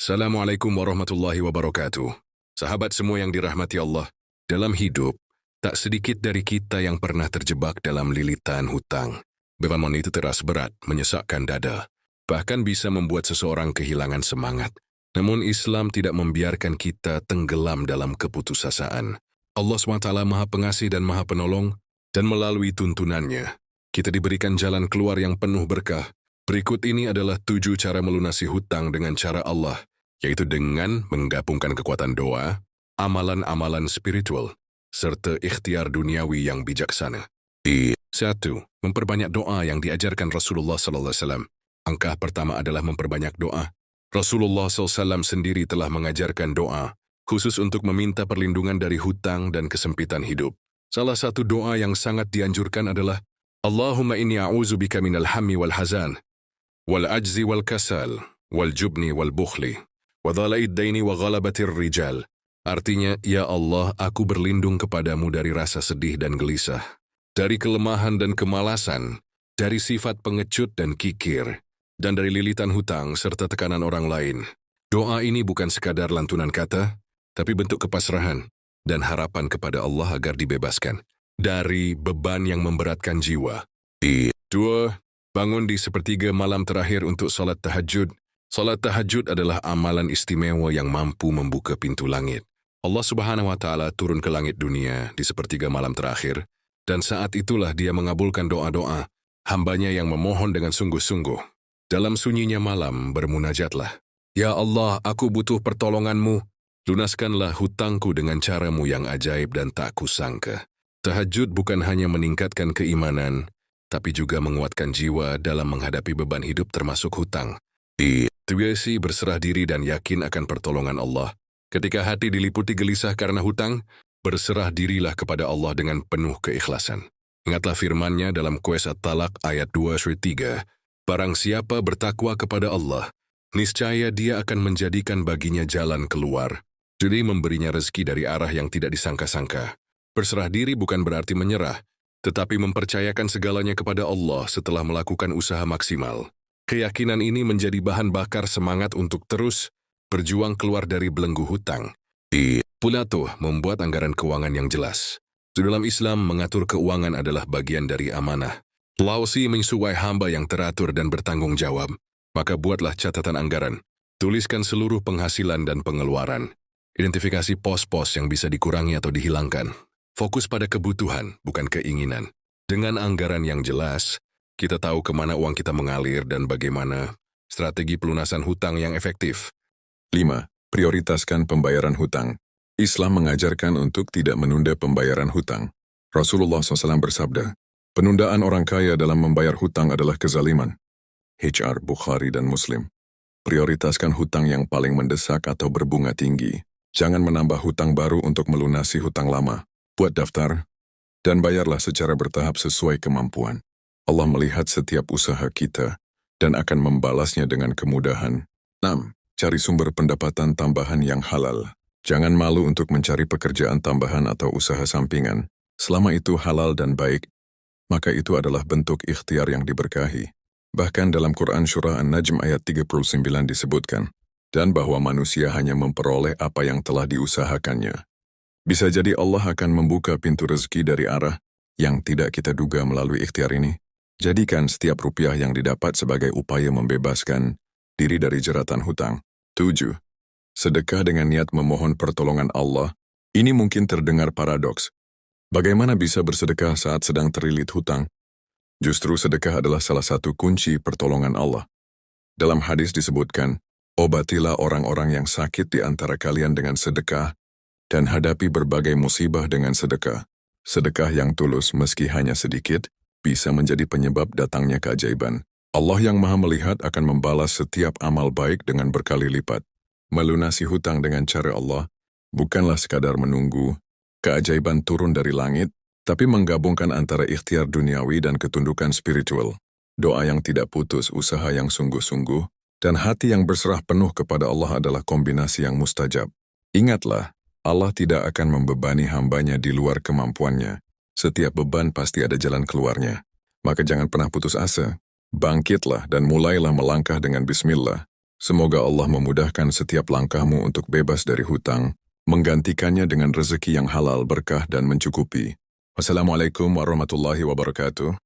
Assalamualaikum warahmatullahi wabarakatuh. Sahabat semua yang dirahmati Allah, dalam hidup, tak sedikit dari kita yang pernah terjebak dalam lilitan hutang. Beban itu terasa berat, menyesakkan dada, bahkan bisa membuat seseorang kehilangan semangat. Namun Islam tidak membiarkan kita tenggelam dalam keputusasaan. Allah SWT Maha Pengasih dan Maha Penolong, dan melalui tuntunannya, kita diberikan jalan keluar yang penuh berkah. Berikut ini adalah 7 cara melunasi hutang dengan cara Allah, yaitu dengan menggabungkan kekuatan doa, amalan-amalan spiritual, serta ikhtiar duniawi yang bijaksana. 1. Memperbanyak doa yang diajarkan Rasulullah SAW. Angkah pertama adalah memperbanyak doa. Rasulullah SAW sendiri telah mengajarkan doa, khusus untuk meminta perlindungan dari hutang dan kesempitan hidup. Salah satu doa yang sangat dianjurkan adalah, Allahumma inni a'udzubika minal hammi wal hazan, wal ajzi wal kasal, wal jubni wal bukhli, wa dhala'id daini wa ghalabatir rijal. Artinya, ya Allah, aku berlindung kepadamu dari rasa sedih dan gelisah, dari kelemahan dan kemalasan, dari sifat pengecut dan kikir, dan dari lilitan hutang serta tekanan orang lain. Doa ini bukan sekadar lantunan kata, tapi bentuk kepasrahan dan harapan kepada Allah agar dibebaskan dari beban yang memberatkan jiwa. 2. Bangun di sepertiga malam terakhir untuk salat tahajud. Salat tahajud adalah amalan istimewa yang mampu membuka pintu langit. Allah Subhanahu wa Ta'ala turun ke langit dunia di sepertiga malam terakhir, dan saat itulah Dia mengabulkan doa-doa hambanya yang memohon dengan sungguh-sungguh. Dalam sunyinya malam bermunajatlah, Ya Allah, aku butuh pertolongan-Mu. Lunaskanlah hutangku dengan cara-Mu yang ajaib dan tak kusangka. Tahajud bukan hanya meningkatkan keimanan, tapi juga menguatkan jiwa dalam menghadapi beban hidup termasuk hutang. Tuasi berserah diri dan yakin akan pertolongan Allah. Ketika hati diliputi gelisah karena hutang, berserah dirilah kepada Allah dengan penuh keikhlasan. Ingatlah firman-Nya dalam Qais At-Talaq ayat 2-3, Barang siapa bertakwa kepada Allah, niscaya Dia akan menjadikan baginya jalan keluar, jadi memberinya rezeki dari arah yang tidak disangka-sangka. Berserah diri bukan berarti menyerah, tetapi mempercayakan segalanya kepada Allah setelah melakukan usaha maksimal. Keyakinan ini menjadi bahan bakar semangat untuk terus berjuang keluar dari belenggu hutang. Pula membuat anggaran keuangan yang jelas. Dalam Islam, mengatur keuangan adalah bagian dari amanah. Lausi mensuai hamba yang teratur dan bertanggung jawab. Maka buatlah catatan anggaran. Tuliskan seluruh penghasilan dan pengeluaran. Identifikasi pos-pos yang bisa dikurangi atau dihilangkan. Fokus pada kebutuhan, bukan keinginan. Dengan anggaran yang jelas, kita tahu kemana uang kita mengalir dan bagaimana strategi pelunasan hutang yang efektif. 5. Prioritaskan pembayaran hutang. Islam mengajarkan untuk tidak menunda pembayaran hutang. Rasulullah SAW bersabda, penundaan orang kaya dalam membayar hutang adalah kezaliman. HR Bukhari dan Muslim. Prioritaskan hutang yang paling mendesak atau berbunga tinggi. Jangan menambah hutang baru untuk melunasi hutang lama. Buat daftar, dan bayarlah secara bertahap sesuai kemampuan. Allah melihat setiap usaha kita, dan akan membalasnya dengan kemudahan. 6. Cari sumber pendapatan tambahan yang halal. Jangan malu untuk mencari pekerjaan tambahan atau usaha sampingan. Selama itu halal dan baik, maka itu adalah bentuk ikhtiar yang diberkahi. Bahkan dalam Quran Surah An-Najm ayat 39 disebutkan, dan bahwa manusia hanya memperoleh apa yang telah diusahakannya. Bisa jadi Allah akan membuka pintu rezeki dari arah yang tidak kita duga melalui ikhtiar ini. Jadikan setiap rupiah yang didapat sebagai upaya membebaskan diri dari jeratan hutang. 7. Sedekah dengan niat memohon pertolongan Allah. Ini mungkin terdengar paradoks. Bagaimana bisa bersedekah saat sedang terlilit hutang? Justru sedekah adalah salah satu kunci pertolongan Allah. Dalam hadis disebutkan, obatilah orang-orang yang sakit di antara kalian dengan sedekah, dan hadapi berbagai musibah dengan sedekah. Sedekah yang tulus meski hanya sedikit, bisa menjadi penyebab datangnya keajaiban. Allah yang Maha Melihat akan membalas setiap amal baik dengan berkali lipat. Melunasi hutang dengan cara Allah bukanlah sekadar menunggu keajaiban turun dari langit, tapi menggabungkan antara ikhtiar duniawi dan ketundukan spiritual. Doa yang tidak putus, usaha yang sungguh-sungguh, dan hati yang berserah penuh kepada Allah adalah kombinasi yang mustajab. Ingatlah, Allah tidak akan membebani hambanya di luar kemampuannya. Setiap beban pasti ada jalan keluarnya. Maka jangan pernah putus asa. Bangkitlah dan mulailah melangkah dengan bismillah. Semoga Allah memudahkan setiap langkahmu untuk bebas dari hutang, menggantikannya dengan rezeki yang halal, berkah dan mencukupi. Wassalamualaikum warahmatullahi wabarakatuh.